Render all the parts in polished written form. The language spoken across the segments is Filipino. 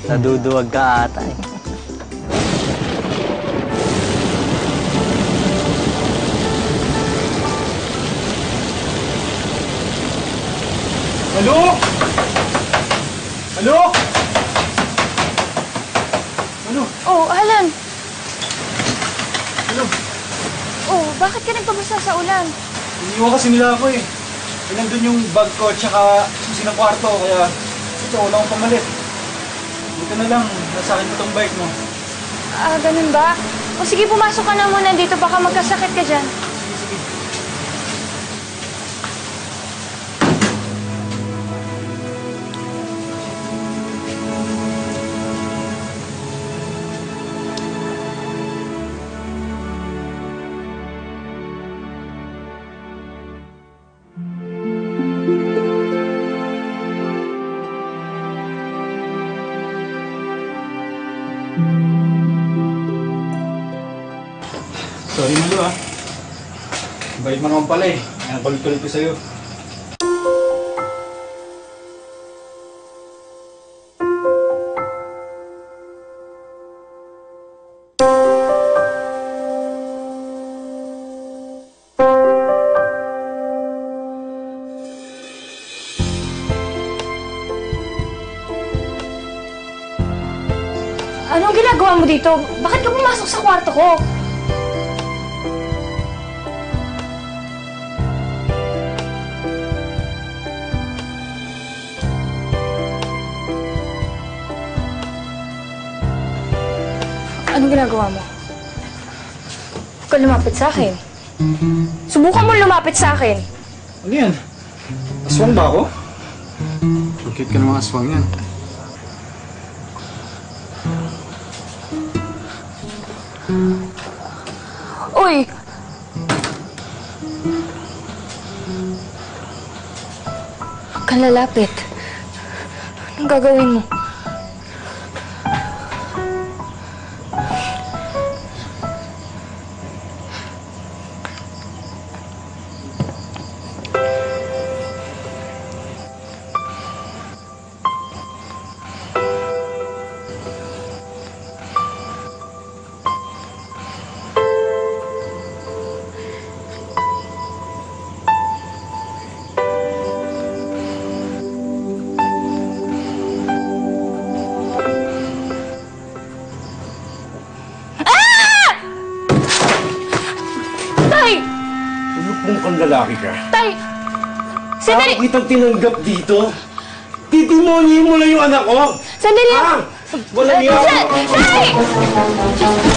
Naduduwag ka ata eh. Halo? Halo? Ano? Oh, Alan. Ano? Oh, bakit ka nagpabasa sa ulan? Iniwan kasi nila ako eh. Nandun yung bag ko at saka susi ng kwarto, kaya ito, wala akong pamalit. Buti na lang, nasa akin pa tong bike mo. Ah, ganun ba? O sige, pumasok ka na muna dito, baka magkasakit ka dyan. Sorry Malo ah. Bait mo naman pala eh. Ang kulit-kulit ko sa'yo. Anong ginagawa mo dito? Bakit ka pumasok sa kwarto ko? Anong ginagawa mo? Huwag ka lumapit sa akin. Subukan mo lumapit sa akin. Ano yan? Aswang ba ako? Ang cute ka ng mga aswang yan. Uy! Huwag kang lalapit. Anong gagawin mo? Kung lalaki ka. Tay! Sandali! Bakit kitang tinanggap dito? Titimonyin mo lang yung anak ko! Sandali lang! Ha? Walang iyak! Tay!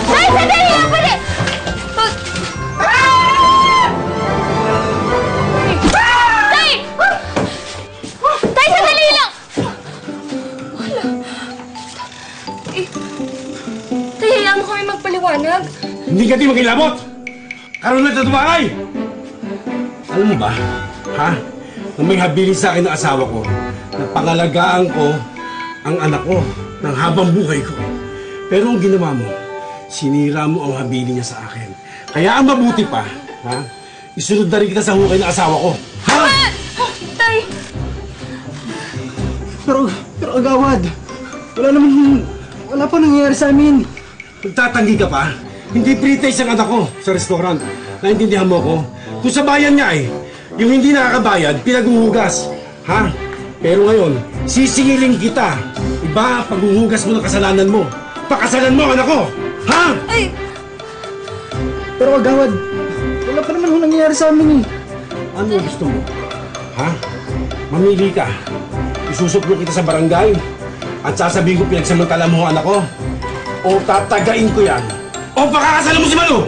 Tay! Sandali lang! Pwede! Tay! Tay! Sandali lang! Wala. Tay, hayaan mo kami magpaliwanag. Hindi ka di magkilabot! Karoon na tatumakay! Alam mo ba, ha? Nang may habilin sa akin ng asawa ko, na pangalagaan ko ang anak ko ng habang buhay ko. Pero ang ginawa mo, sinira mo ang habilin niya sa akin. Kaya ang mabuti pa, ha? Isunod na rin kita sa hukay ng asawa ko. Ha? Tay! Pero agawad, wala pa nangyayari sa amin. Magtatanggi ka pa? Hindi pretest ang anak ko sa restaurant. Naintindihan mo ko? Kung sa bayan niya eh, yung hindi nakakabayad, pinaghuhugas. Ha? Pero ngayon, sisingilin kita. Iba, paghuhugas mo ng kasalanan mo. Pakasalan mo, anak ko! Ha? Ay! Pero agawad, wala pa naman nangyayari sa amin eh. Ano gusto mo? Ha? Mamili ka. Isusuplong kita sa barangay at sasabihin ko pinagsamantala mo ang anak ko. O tatagain ko yan. O pakakasalan mo si Malu!